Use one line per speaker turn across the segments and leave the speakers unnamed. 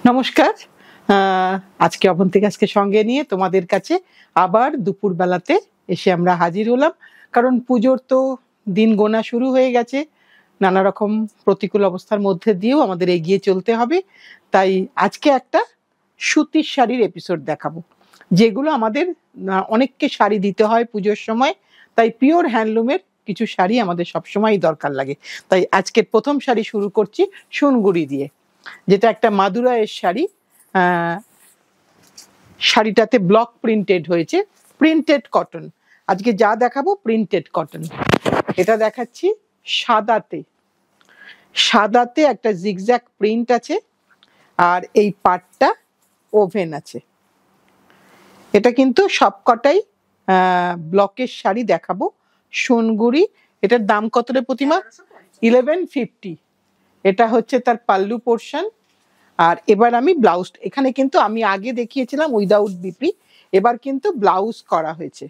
নমস্কার। আজকে অবন্তিকাকে সঙ্গে নিয়ে তোমাদের কাছে আবার দুপুরবেলাতে এসে আমরা হাজির হলাম। কারণ পুজোর তো দিন গোনা শুরু হয়ে গেছে। নানা রকম প্রতিকূল অবস্থার মধ্যে দিয়েও আমাদের এগিয়ে চলতে হবে। তাই আজকে একটা সুতির শাড়ির এপিসোড দেখাবো, যেগুলো আমাদের অনেককে শাড়ি দিতে হয় পুজোর সময়। তাই পিওর হ্যান্ডলুমের কিছু শাড়ি আমাদের সবসময়ই দরকার লাগে। তাই আজকের প্রথম শাড়ি শুরু করছি সোনগুড়ি দিয়ে, যেটা একটা মাদুরাইয়ের শাড়ি। শাড়িটাতে ব্লক প্রিন্টেড হয়েছে, প্রিন্টেড কটন। আজকে যা দেখাবো প্রিন্টেড কটন। এটা দেখাচ্ছি সাদাতে, সাদাতে একটা জিগজ্যাগ প্রিন্ট আছে, আর এই পাটটা ওভেন আছে। এটা কিন্তু সবকটাই ব্লকের শাড়ি দেখাবো। সোনগুড়ি। এটার দাম কত রে প্রতিমা? 1150। এটা হচ্ছে তার পাল্লু পোর্শন। আর এবার আমি ব্লাউজ, এখানে কিন্তু আমি আগে দেখিয়েছিলাম উইদাউট বিপি, এবার কিন্তু ব্লাউজ করা হয়েছে।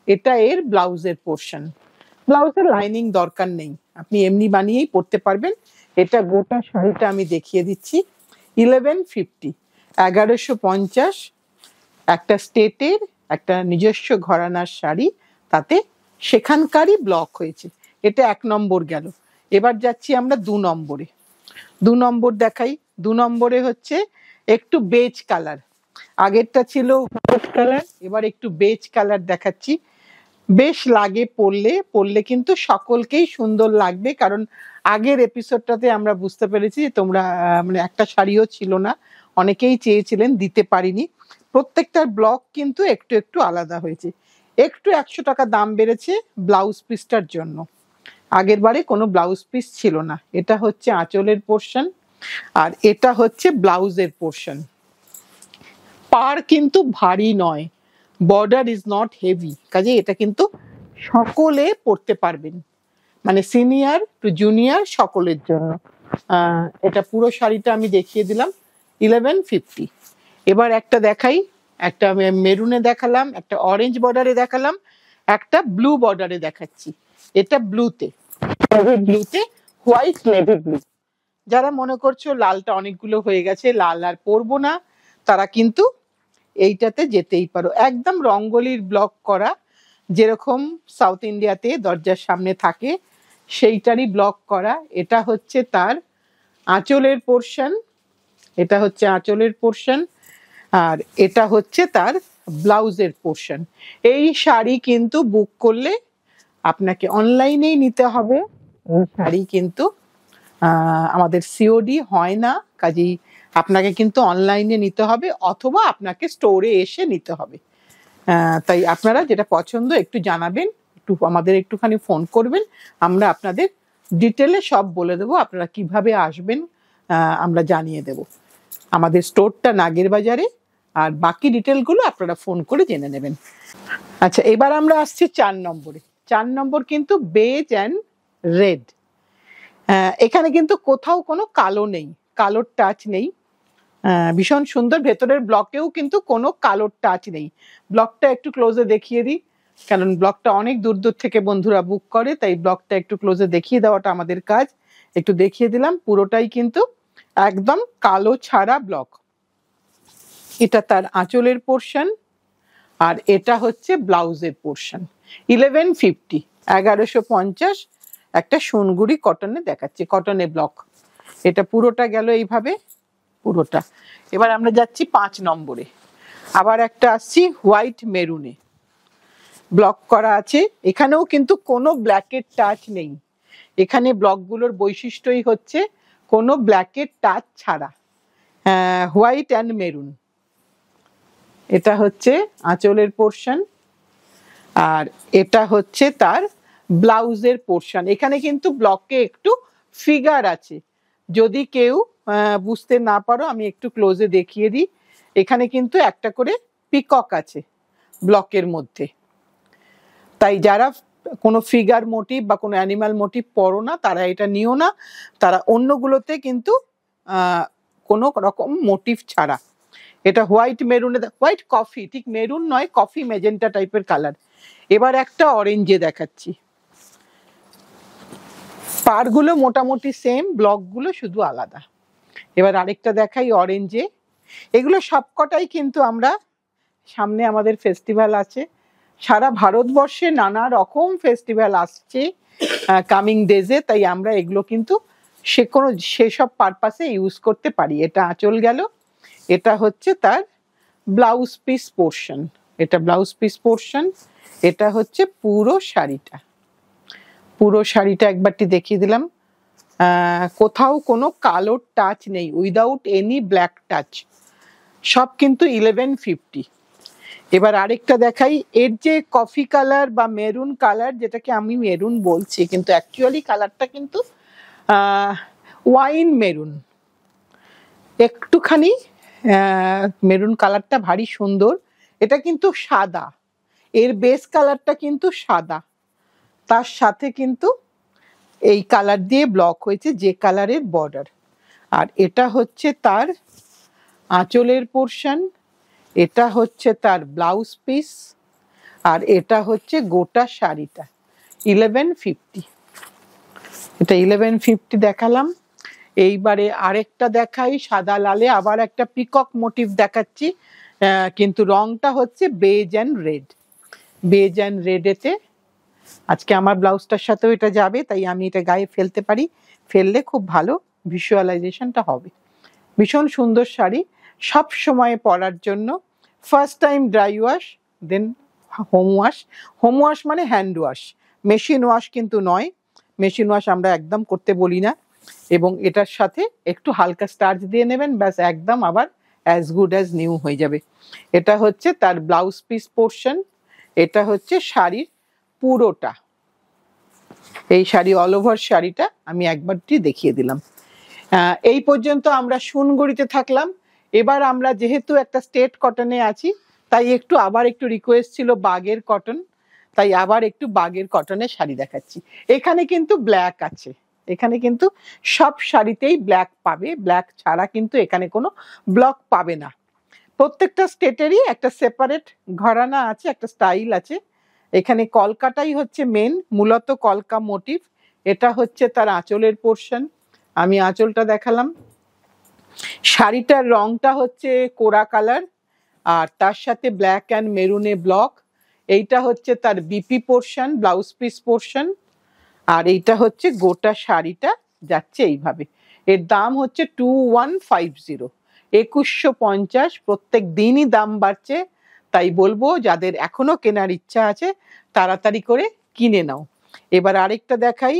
এটা এর ব্লাউজের পোর্শন। ব্লাউজের লাইনিং দরকার নেই, আপনি এমনি বানিয়েই পরতে পারবেন। এটা গোটা শাড়িটা আমি দেখিয়ে দিচ্ছি। 1150, 1150। একটা স্টেটের একটা নিজস্ব ঘরানার শাড়ি, তাতে সেখানকারই ব্লক হয়েছে। এটা 1 নম্বর গেল। এবার যাচ্ছি আমরা 2 নম্বরে। 2 নম্বর দেখাই। 2 নম্বরে হচ্ছে একটু বেজ কালার। আগেরটা ছিল হোয়াইট কালার, এবার একটু বেজ কালার দেখাচ্ছি। বেশ লাগে পরলে, পরলে কিন্তু সকলকেই সুন্দর লাগবে। কারণ আগের এপিসোডটাতে আমরা বুঝতে পেরেছি তোমরা মানে একটা শাড়িও ছিল না, অনেকেই চেয়েছিলেন, দিতে পারিনি। প্রত্যেকটার ব্লক কিন্তু একটু একটু আলাদা হয়েছে। একটু 100 টাকা দাম বেড়েছে ব্লাউজ পিসটার জন্য। আগের বারে কোনো ব্লাউজ পিস ছিল না। এটা হচ্ছে আঁচলের পোর্শন, আর এটা হচ্ছে ব্লাউজের পোর্শন। পার কিন্তু ভারী নয়, বর্ডার ইজ নট হেভি, কাজে এটা কিন্তু সকলে পরতে পারবেন, মানে সিনিয়র টু জুনিয়র সকলের জন্য। এটা পুরো শাড়িটা আমি দেখিয়ে দিলাম 1150। এবার একটা দেখাই, একটা মেরুনে দেখালাম, একটা অরেঞ্জ বর্ডারে দেখালাম, একটা ব্লু বর্ডারে দেখাচ্ছি। এটা ব্লুতে, ব্লুতে হোয়াইট নেভি ব্লু। যারা মনে করছো লালটা অনেকগুলো হয়ে গেছে, লাল আর পরবো না, তারা কিন্তু এইটাতে যেতেই পারো। একদম রঙ্গোলির ব্লক করা, যেরকম সাউথ ইন্ডিয়াতে দরজার সামনে থাকে সেইটারই ব্লক করা। এটা হচ্ছে তার আঁচলের পোর্শন, এটা হচ্ছে আঁচলের পোর্শন, আর এটা হচ্ছে তার ব্লাউজের পোর্শন। এই শাড়ি কিন্তু বুক করলে আপনাকে অনলাইনেই নিতে হবে। এই শাড়ি কিন্তু আমাদের সিওডি হয় না, কাজেই আপনাকে কিন্তু অনলাইনে নিতে হবে, অথবা আপনাকে স্টোরে এসে নিতে হবে। তাই আপনারা যেটা পছন্দ একটু জানাবেন, একটু আমাদের একটুখানি ফোন করবেন, আমরা আপনাদের ডিটেলে সব বলে দেবো। আপনারা কিভাবে আসবেন আমরা জানিয়ে দেব। আমাদের স্টোরটা নাগের বাজারে, আর বাকি ডিটেলগুলো আপনারা ফোন করে জেনে নেবেন। আচ্ছা, এবার আমরা আসছি 4 নম্বরে। 4 নম্বর কিন্তু বেজ অ্যান্ড রেড। এখানে কিন্তু কোথাও কোনো কালো নেই, কালোর টাচ নেই। ভীষণ সুন্দর। ভেতরের ব্লকেও কিন্তু কোনো কালোর টাচ নেই। ব্লকটা একটু ক্লোজে দেখিয়ে দিই, কারণ ব্লকটা অনেক দূর দূর থেকে বন্ধুরা বুক করে, তাই ব্লকটা একটু ক্লোজে দেখিয়ে দেওয়াটা আমাদের কাজ। একটু দেখিয়ে দিলাম। পুরোটাই কিন্তু একদম কালো ছাড়া ব্লক। এটা তার আঁচলের পোর্শন, আর এটা হচ্ছে ব্লাউজের পোর্শন। 1150, 1150 একটা সোনগুড়ি কটনে দেখাচ্ছে, কটনে ব্লক। এটা পুরোটা গেল এইভাবে, পুরোটা। এবার আমরা যাচ্ছি 5 নম্বরে। আবার একটা আসছি হোয়াইট মেরুনে, ব্লক করা আছে। এখানেও কিন্তু কোনো ব্ল্যাকের টাচ নেই। এখানে ব্লকগুলোর বৈশিষ্ট্যই হচ্ছে কোনো ব্ল্যাকের টাচ ছাড়া। White and maroon. এটা হচ্ছে আঁচলের পোর্শন, আর এটা হচ্ছে তার ব্লাউজের পোর্শন। এখানে কিন্তু ব্লকে একটু ফিগার আছে, যদি কেউ বুঝতে না পারো আমি একটু ক্লোজে দেখিয়ে দিই। এখানে কিন্তু একটা করে পিকক আছে ব্লকের মধ্যে। তাই যারা কোনো ফিগার মোটিভ বা কোনো অ্যানিমাল মোটিভ পড়ো না, তারা এটা নিও না। তারা অন্যগুলোতে কিন্তু কোনো রকম মোটিভ ছাড়া। এটা হোয়াইট মেরুনে, হোয়াইট কফি, ঠিক মেরুন নয়, কফি মেজেন্টা টাইপের কালার। এবার একটা অরেঞ্জে দেখাচ্ছি। পারগুলো মোটামুটি সেম, ব্লকগুলো শুধু আলাদা। এবার আরেকটা দেখাই অরেঞ্জে। এগুলো সবকটাই কিন্তু আমরা, সামনে আমাদের ফেস্টিভ্যাল আছে, সারা ভারতবর্ষে নানা রকম ফেস্টিভ্যাল আসছে কামিং ডেজে, তাই আমরা এগুলো কিন্তু সেসব পারপাসে ইউজ করতে পারি। এটা আঁচল গেল, এটা হচ্ছে তার ব্লাউজ পিস পোর্শন, এটা ব্লাউজ পিস পোর্শন, এটা হচ্ছে পুরো শাড়িটা। পুরো শাড়িটা একবারটি দেখিয়ে দিলাম, কোথাও কোনো কালোর টাচ নেই, উইদাউট এনি ব্ল্যাক টাচ, সব কিন্তু 1150। এবার আরেকটা দেখাই, এর যে কফি কালার বা মেরুন কালার, যেটাকে আমি মেরুন বলছি কিন্তু অ্যাকচুয়ালি কালারটা কিন্তু ওয়াইন মেরুন, একটুখানি মেরুন কালারটা ভারী সুন্দর। এটা কিন্তু সাদা, এর বেস কালারটা কিন্তু সাদা, তার সাথে কিন্তু এই কালার দিয়ে ব্লক হয়েছে যে কালারের বর্ডার। আর এটা হচ্ছে তার আঁচলের পোর্শন, এটা হচ্ছে তার ব্লাউজ পিস, আর এটা হচ্ছে গোটা শাড়িটা 1150। এটা 1150 দেখালাম। এইবারে আরেকটা দেখাই, সাদা লালে আবার একটা পিকক মোটিভ দেখাচ্ছি, কিন্তু রংটা হচ্ছে beige and red. Beige and রেডেতে আজকে আমার ব্লাউজটার সাথেও এটা যাবে, তাই আমি এটা গায়ে ফেলতে পারি, ফেললে খুব ভালো ভিজুয়ালাইজেশনটা হবে। ভীষণ সুন্দর শাড়ি, সব সময় পরার জন্য। ফার্স্ট টাইম ড্রাই ওয়াশ, দেন হোম ওয়াশ। হোম ওয়াশ মানে হ্যান্ড ওয়াশ, মেশিন ওয়াশ কিন্তু নয়, মেশিন ওয়াশ আমরা একদম করতে বলি না। এবং এটার সাথে একটু হালকা স্টার্চ দিয়ে নেবেন, ব্যাস একদম আবার অ্যাজ গুড অ্যাজ নিউ হয়ে যাবে। এটা হচ্ছে তার ব্লাউজ পিস পোর্শন, এটা হচ্ছে শাড়ির পুরোটা। এই শাড়ি অল ওভার শাড়িটা আমি একবারটি দেখিয়ে দিলাম। এই পর্যন্ত আমরা সোনগড়িতে থাকলাম। এবার আমরা যেহেতু একটা স্টেট কটনে আছি, তাই আবার একটু রিকোয়েস্ট ছিল বাগের কটন, তাই আবার একটু বাগের কটনের শাড়ি দেখাচ্ছি। এখানে কিন্তু ব্ল্যাক আছে, এখানে কিন্তু সব শাড়িতেই ব্ল্যাক পাবে, ব্ল্যাক ছাড়া কিন্তু এখানে কোনো ব্লক পাবে না। প্রত্যেকটা স্টেটেরই একটা সেপারেট ঘরানা আছে, একটা স্টাইল আছে। এখানে কলকাটাই হচ্ছে মেন, মূলত কলকা মোটিভ। এটা হচ্ছে তার আঁচলের পোর্শন, আমি আঁচলটা দেখালাম। শাড়িটার রংটা হচ্ছে কোরা কালার, আর তার সাথে ব্ল্যাক অ্যান্ড মেরুনে ব্লক। এইটা হচ্ছে তার BP portion, blouse piece portion, আর এইটা হচ্ছে গোটা শাড়িটা যাচ্ছে এইভাবে। এর দাম হচ্ছে 2150, 2150। প্রত্যেক দিনই দাম বাড়ছে, তাই বলবো যাদের এখনো কেনার ইচ্ছা আছে তাড়াতাড়ি করে কিনে নাও। এবার আরেকটা দেখাই,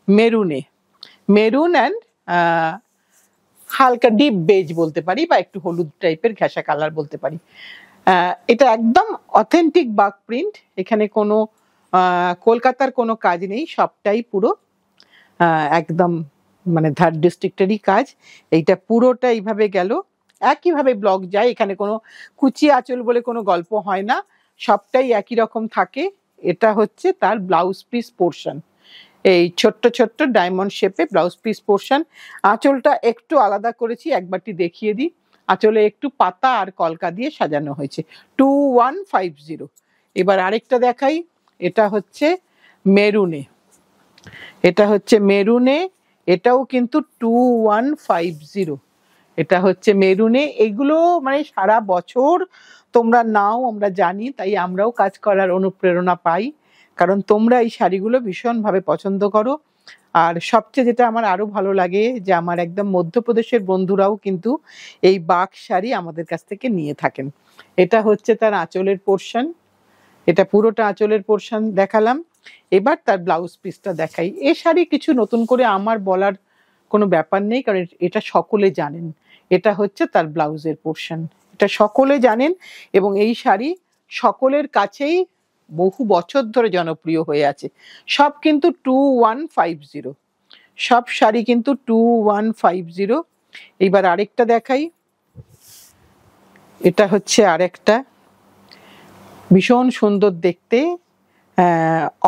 মেরুনে, মেরুন অ্যান্ড হালকা ডিপ বেজ বলতে পারি, বা একটু হলুদ টাইপের ঘেঁষা কালার বলতে পারি। এটা একদম অথেন্টিক বাগ প্রিন্ট, এখানে কোনো কলকাতার কোনো কাজ নেই, সবটাই পুরো একদম মানে ধার ডিস্ট্রিক্টেরই কাজ। এইটা পুরোটা এইভাবে গেল, একইভাবে ব্লক যায়, এখানে কোনো কুচি আঁচল বলে কোনো গল্প হয় না, সবটাই একই রকম থাকে। এটা হচ্ছে তার ব্লাউজ পিস পোর্শন, এই ছোট্ট ছোট্ট ডায়মন্ড শেপে ব্লাউজ পিস পোর্শন। আঁচলটা একটু আলাদা করেছি, একবারটি দেখিয়ে দিই। আঁচলে একটু পাতা আর কলকা দিয়ে সাজানো হয়েছে, 2150। এবার আরেকটা দেখাই, এটা হচ্ছে মেরুনে, এটা হচ্ছে মেরুনে, এটাও কিন্তু 2150। এটা হচ্ছে মেরুনে। এগুলো মানে সারা বছর তোমরা নাও, আমরা জানি, তাই আমরাও কাজ করার অনুপ্রেরণা পাই, কারণ তোমরা এই শাড়িগুলো ভীষণভাবে পছন্দ করো। আর সবচেয়ে যেটা আমার আরো ভালো লাগে, যে আমার একদম মধ্যপ্রদেশের বন্ধুরাও কিন্তু এই বাগ শাড়ি আমাদের কাছ থেকে নিয়ে থাকেন। এটা হচ্ছে তার আঁচলের পোর্শন, এটা পুরোটা আঁচলের পোর্শন দেখালাম। এবার তার ব্লাউজ পিসটা দেখাই। এ শাড়ি কিছু নতুন করে আমার বলার কোনো ব্যাপার নেই, কারণ এটা সকলে জানেন। এটা হচ্ছে তার ব্লাউজের পোর্শন, এটা সকলে জানেন, এবং এই শাড়ি সকলের কাছেই বহু বছর ধরে জনপ্রিয় হয়ে আছে। সব কিন্তু 2150, সব শাড়ি কিন্তু 2150। এইবার আরেকটা দেখাই, এটা হচ্ছে আরেকটা ভীষণ সুন্দর দেখতে,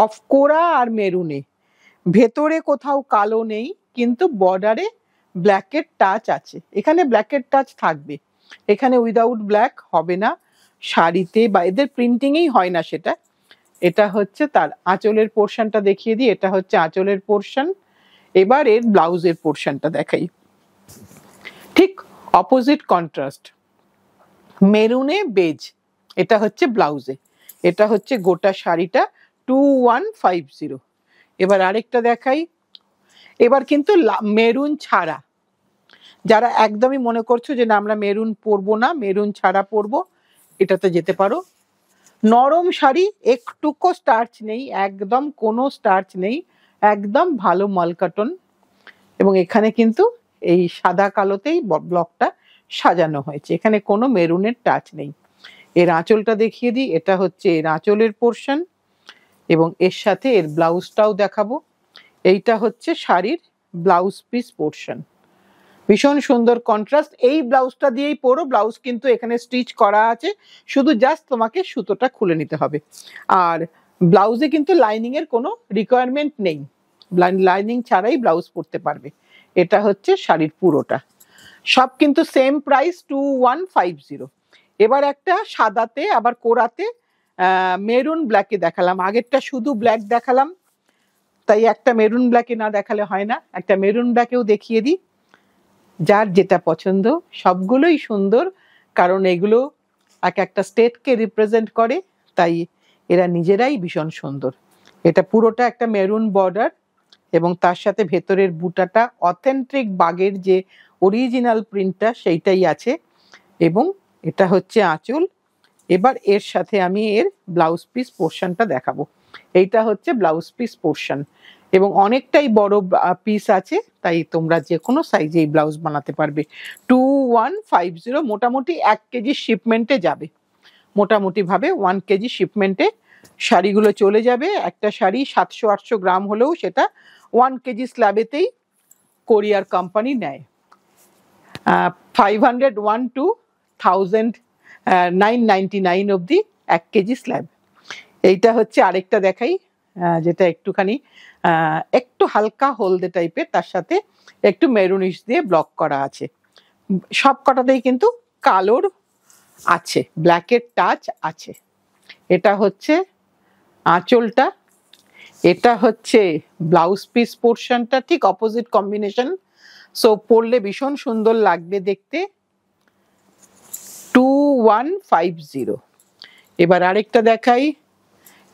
অফ কোরা আর মেরুনে, ভেতরে কোথাও কালো নেই, কিন্তু বর্ডারে ব্ল্যাকের টাচ আছে। এখানে ব্ল্যাকের টাচ থাকবে, এখানে উইদাউট ব্ল্যাক হবে না শাড়িতে, বা এদের প্রিন্টিংয়েই হয় না সেটা। এটা হচ্ছে তার আঁচলের পোর্শনটা দেখিয়ে দিই, এটা হচ্ছে আঁচলের পোর্শন। এবার এর ব্লাউজের পোর্শনটা দেখাই। ঠিক অপোজিট কন্ট্রাস্ট, মেরুনে বেজ, এটা হচ্ছে ব্লাউজে, এটা হচ্ছে গোটা শাড়িটা 2150। এবার আরেকটা দেখাই, এবার কিন্তু মেরুন ছাড়া, যারা একদমই মনে করছো যে না আমরা মেরুন পরবো না, মেরুন ছাড়া পরবো, এটাতে যেতে পারো। নরম শাড়ি, একটুকু স্টার্চ নেই, একদম কোনো স্টার্চ নেই, একদম ভালো মালকাটন, এবং এখানে কিন্তু এই সাদা কালোতেই ব্লকটা সাজানো হয়েছে, এখানে কোনো মেরুনের টাচ নেই। এর আঁচলটা দেখিয়ে দিই, এটা হচ্ছে এর আঁচলের পোর্শন, এবং এর সাথে এর ব্লাউজটাও দেখাবো। এইটা হচ্ছে শাড়ির ব্লাউজ পিস পোর্শন, ভীষণ সুন্দর কন্ট্রাস্ট। এই ব্লাউজটা দিয়েই পরো, ব্লাউজ কিন্তু এখানে স্টিচ করা আছে, শুধু জাস্ট তোমাকে সুতোটা খুলে নিতে হবে। আর ব্লাউজে কিন্তু লাইনিং এর কোনো রিকোয়ারমেন্ট নেই, লাইনিং ছাড়াই ব্লাউজ পরতে পারবে। এটা হচ্ছে শাড়ির পুরোটা, সব কিন্তু সেম প্রাইস 2150। এবার একটা সাদাতে আবার কোরাতে মেরুন ব্ল্যাকে দেখালাম, আগেরটা শুধু ব্ল্যাক দেখালাম, তাই একটা মেরুন ব্ল্যাকে না দেখালে হয় না, একটা মেরুন ব্ল্যাকেও দেখিয়ে দিই। যার যেটা পছন্দ, সবগুলোই সুন্দর, কারণ এগুলো এক একটা স্টেটকে রিপ্রেজেন্ট করে, তাই এরা নিজেরাই ভীষণ সুন্দর। এটা পুরোটা একটা মেরুন বর্ডার, এবং তার সাথে ভেতরের বুটাটা অথেন্টিক বাগের যে অরিজিনাল প্রিন্টটা সেইটাই আছে, এবং এটা হচ্ছে আঁচল। এবার এর সাথে আমি এর ব্লাউজ পিস পোর্শনটা দেখাবো। এইটা হচ্ছে ব্লাউজ পিস পোর্শন, এবং অনেকটাই বড় পিস আছে, তাই তোমরা যে কোনো সাইজে এই ব্লাউজ বানাতে পারবে। 2150, মোটামুটি 1 কেজি শিপমেন্টে যাবে, মোটামুটি ভাবে 1 কেজি শিপমেন্টে শাড়িগুলো চলে যাবে। একটা শাড়ি 700-800 গ্রাম হলেও সেটা 1 কেজি স্ল্যাবেতেই কোরিয়ার কোম্পানি নেয়। 501 to 1999 অবধি 1 কেজি স্ল্যাব। এইটা হচ্ছে আরেকটা দেখাই, যেটা একটুখানি একটু হালকা হলদে টাইপের, তার সাথে একটু মেরুনিশ দিয়ে ব্লক করা আছে, সব কটাতেই কিন্তু কালোর আছে, ব্ল্যাকের টাচ আছে। এটা হচ্ছে আঁচলটা, এটা হচ্ছে ব্লাউজ পিস পোর্শনটা, ঠিক অপোজিট কম্বিনেশন, সো পরলে ভীষণ সুন্দর লাগবে দেখতে। 2150। এবার আরেকটা দেখাই,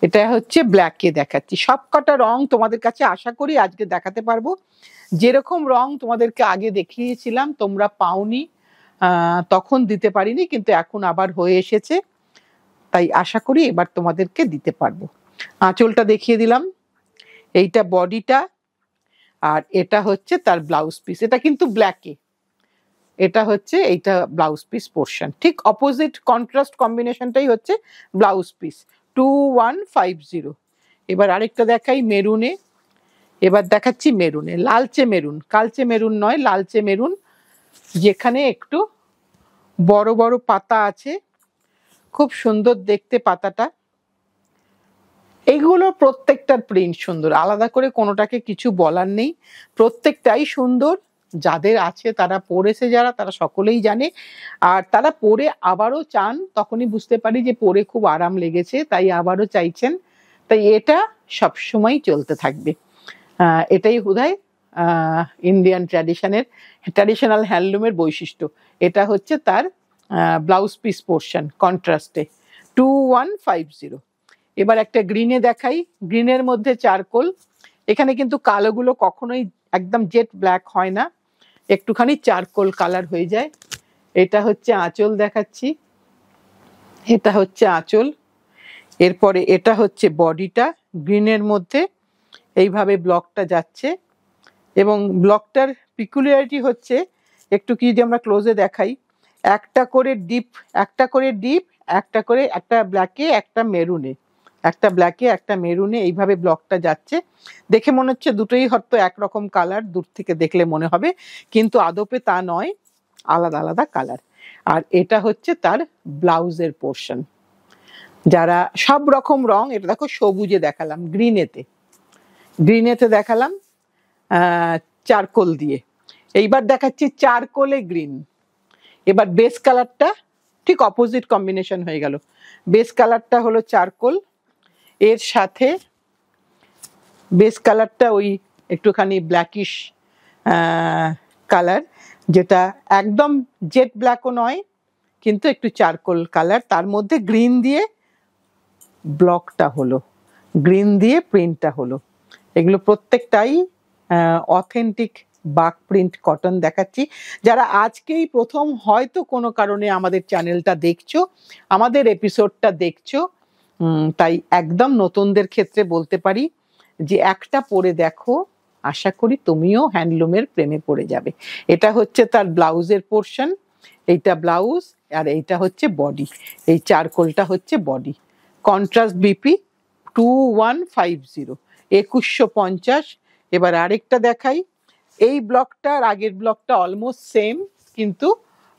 এটা হচ্ছে ব্ল্যাকে দেখাচ্ছি। সব কটা রং তোমাদের কাছে আশা করি আজকে দেখাতে পারবো। যেরকম রং তোমাদেরকে আগে দেখিয়েছিলাম তোমরা পাওনি, তখন দিতে পারিনি, কিন্তু এখন আবার হয়ে এসেছে, তাই আশা করি এবার তোমাদেরকে দিতে পারবো। আঁচলটা দেখিয়ে দিলাম, এইটা বডিটা, আর এটা হচ্ছে তার ব্লাউজ পিস, এটা কিন্তু ব্ল্যাকে, এটা হচ্ছে এইটা ব্লাউজ পিস পোর্শন, ঠিক অপোজিট কন্ট্রাস্ট কম্বিনেশনটাই হচ্ছে ব্লাউজ পিস। 2150। এবার আরেকটা দেখাই মেরুনে, এবার দেখাচ্ছি মেরুনে, লালচে মেরুন, কালচে মেরুন নয়, লালচে মেরুন, যেখানে একটু বড় বড় পাতা আছে, খুব সুন্দর দেখতে পাতাটা। এইগুলো প্রত্যেকটার প্রিন্ট সুন্দর, আলাদা করে কোনোটাকে কিছু বলার নেই, প্রত্যেকটাই সুন্দর। যাদের আছে তারা পরেছে, যারা তারা সকলেই জানে, আর তারা পরে আবারও চান, তখনই বুঝতে পারি যে পরে খুব আরাম লেগেছে, তাই আবারও চাইছেন, তাই এটা সবসময় চলতে থাকবে। এটাই বোধহয় ইন্ডিয়ান ট্র্যাডিশনাল হ্যান্ডলুমের বৈশিষ্ট্য। এটা হচ্ছে তার ব্লাউজ পিস পোর্শন কন্ট্রাস্টে, 2150। এবার একটা গ্রিনে দেখাই, গ্রিনের মধ্যে চারকোল, এখানে কিন্তু কালোগুলো কখনোই একদম জেট ব্ল্যাক হয় না, একটুখানি চারকোল কালার হয়ে যায়। এটা হচ্ছে আঁচল দেখাচ্ছি, এটা হচ্ছে আঁচল। এরপরে এটা হচ্ছে বডিটা, গ্রিনের মধ্যে এইভাবে ব্লকটা যাচ্ছে, এবং ব্লকটার পিকুলিয়ারিটি হচ্ছে একটু কি, যদি আমরা ক্লোজে দেখাই, একটা করে ডিপ, একটা করে ডিপ, একটা করে, একটা ব্ল্যাকে একটা মেরুনে, একটা ব্ল্যাকে একটা মেরুনে, এইভাবে ব্লকটা যাচ্ছে। দেখে মনে হচ্ছে দুটোই হয়তো একরকম কালার, দূর থেকে দেখলে মনে হবে, কিন্তু আদপে তা নয়, আলাদা আলাদা কালার। আর এটা হচ্ছে তার ব্লাউজের পোর্শন, যারা সব রকম রং, এটা দেখো সবুজে দেখালাম, গ্রিনেতে দেখালাম চারকোল দিয়ে, এইবার দেখাচ্ছি চারকোলে গ্রিন। এবার বেস কালারটা ঠিক অপোজিট কম্বিনেশন হয়ে গেল, বেস কালারটা হলো চারকোল, এর সাথে বেস কালারটা ওই একটুখানি ব্ল্যাকিশ কালার, যেটা একদম জেট ব্ল্যাকও নয়, কিন্তু একটু চারকোল কালার, তার মধ্যে গ্রিন দিয়ে ব্লকটা হলো, গ্রিন দিয়ে প্রিন্টটা হলো। এগুলো প্রত্যেকটাই অথেন্টিক বাক প্রিন্ট কটন দেখাচ্ছি। যারা আজকেই প্রথম হয়তো কোনো কারণে আমাদের চ্যানেলটা দেখছো, আমাদের এপিসোডটা দেখছো, তাই একদম নতুনদের ক্ষেত্রে বলতে পারি যে একটা পরে দেখো, আশা করি তুমিও হ্যান্ডলুমের প্রেমে পড়ে যাবে। এটা হচ্ছে তার ব্লাউজের পোর্শন, এইটা ব্লাউজ, আর এইটা হচ্ছে বডি। এই চারকোলটা হচ্ছে বডি। Contrast BP 2150, 2150। এবার আরেকটা দেখাই। এই ব্লকটা আর আগের ব্লকটা অলমোস্ট সেম, কিন্তু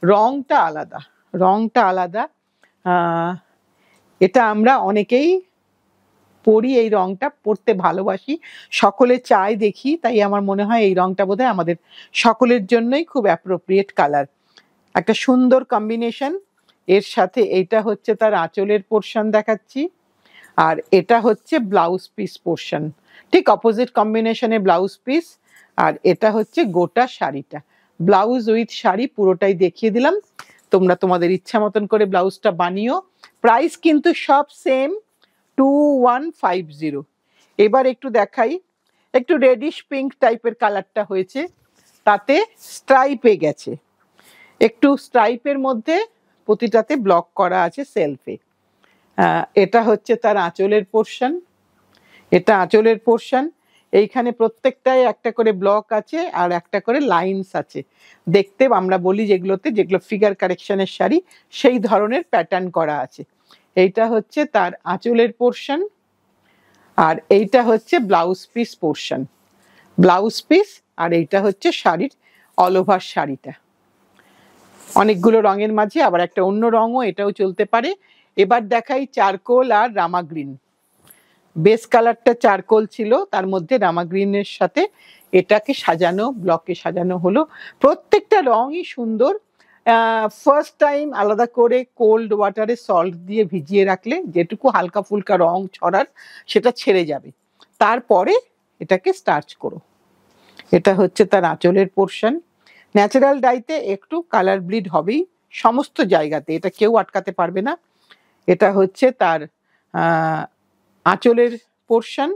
রংটা আলাদা, রংটা আলাদা। এটা আমরা অনেকেই পরি, এই রংটা পরতে ভালোবাসি, সকলে চাই দেখি, তাই আমার মনে হয় এই রংটা বোধহয় আমাদের সকলের জন্যই খুব অ্যাপ্রোপ্রিয়েট কালার। একটা সুন্দর কম্বিনেশন। এর সাথে এইটা হচ্ছে তার আঁচলের পোর্শন দেখাচ্ছি, আর এটা হচ্ছে ব্লাউজ পিস পোর্শন, ঠিক অপোজিট কম্বিনেশনে ব্লাউজ পিস। আর এটা হচ্ছে গোটা শাড়িটা, ব্লাউজ উইথ শাড়ি পুরোটাই দেখিয়ে দিলাম। তোমরা তোমাদের ইচ্ছা মতন করে ব্লাউজটা বানিও। প্রাইস কিন্তু সব সেম, 2150। এবার একটু দেখাই, একটু রেডিশ পিঙ্ক টাইপের কালারটা হয়েছে, তাতে স্ট্রাইপে গেছে, একটু স্ট্রাইপের মধ্যে প্রতিটাতে ব্লক করা আছে সেলফে। এটা হচ্ছে তার আঁচলের পোর্শন, এটা আঁচলের পোর্শন। এইখানে প্রত্যেকটায় একটা করে ব্লক আছে আর একটা করে লাইনস আছে, দেখতে আমরা বলি যেগুলোতে, যেগুলো ফিগার কারেকশনের শাড়ি, সেই ধরনের প্যাটার্ন করা আছে। এইটা হচ্ছে তার আঁচলের পোর্শন, আর এইটা হচ্ছে blouse piece portion, blouse piece. আর এইটা হচ্ছে শাড়ির অল ওভার শাড়িটা, অনেকগুলো রঙের মাঝে আবার একটা অন্য রঙও এটাও চলতে পারে। এবার দেখাই চারকোল আর রামা গ্রিন। বেস কালারটা চারকোল ছিল, তার মধ্যে রামা গ্রিনের সাথে এটাকে সাজানো, ব্লকে সাজানো হলো। প্রত্যেকটা রঙই সুন্দর। ফার্স্ট টাইম আলাদা করে কোল্ড ওয়াটারে সল্ট দিয়ে ভিজিয়ে রাখলে যেটুকু হালকা ফুলকা রং ছড়ার সেটা ছেড়ে যাবে, তারপরে এটাকে স্টার্চ করো। এটা হচ্ছে তার আঁচলের পোর্শন। ন্যাচারাল ডাইতে একটু কালার ব্লিড হবেই সমস্ত জায়গাতে, এটা কেউ আটকাতে পারবে না। এটা হচ্ছে তার আঁচলের পোর্শন,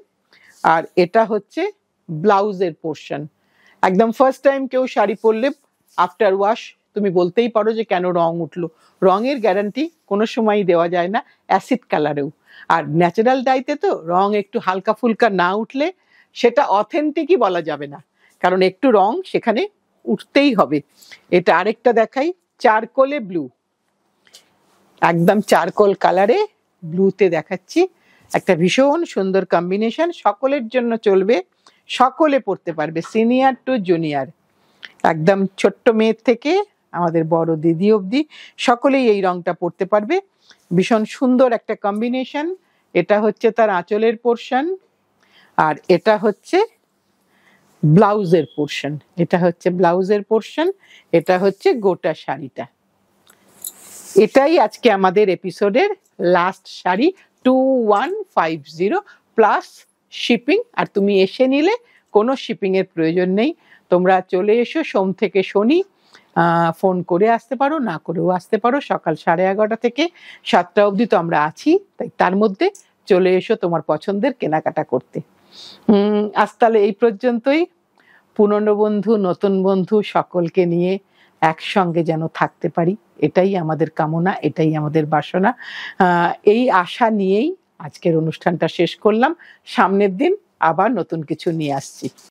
আর এটা হচ্ছে ব্লাউজের পোর্শন। একদম ফার্স্ট টাইম কেউ শাড়ি পরলে আফটার ওয়াশ তুমি বলতেই পারো যে কেন রং উঠলো। রঙের গ্যারান্টি কোনো সময়ই দেওয়া যায় না, অ্যাসিড কালারেও। আর ন্যাচারাল ডাইতে তো রং একটু হালকা ফুলকা না উঠলে সেটা অথেন্টিকই বলা যাবে না, কারণ একটু রং সেখানে উঠতেই হবে। এটা আরেকটা দেখাই, চারকোলে ব্লু, একদম চারকোল কালারে ব্লুতে দেখাচ্ছি। একটা ভীষণ সুন্দর কম্বিনেশন, সকলের জন্য চলবে, সকলে পড়তে পারবে, সিনিয়র টু জুনিয়র, একদম ছোট্ট মেয়ের থেকে আমাদের বড় দিদি অবধি সকলেই এই রংটা পড়তে পারবে। ভীষণ সুন্দর একটা কম্বিনেশন। এটা হচ্ছে তার আঁচলের পোর্শন, আর এটা হচ্ছে ব্লাউজের পোর্শন, এটা হচ্ছে ব্লাউজের পোর্শন, এটা হচ্ছে গোটা শাড়িটা। এটাই আজকে আমাদের এপিসোডের লাস্ট শাড়ি, 2150 প্লাস শিপিং। আর তুমি এসে নিলে কোনো শিপিং এর প্রয়োজন নেই, তোমরা চলে এসো, সোম থেকে শনি ফোন করে আসতে পারো, না করেও আসতে পারো। সকাল 11:30 থেকে 7টা অবধি তো আমরা আছি, তাই তার মধ্যে চলে এসো তোমার পছন্দের কেনাকাটা করতে। আজ তাহলে এই পর্যন্তই। পুরনো বন্ধু নতুন বন্ধু সকলকে নিয়ে একসঙ্গে যেন থাকতে পারি, এটাই আমাদের কামনা, এটাই আমাদের বাসনা। এই আশা নিয়েই আজকের অনুষ্ঠানটা শেষ করলাম। সামনের দিন আবার নতুন কিছু নিয়ে আসছি।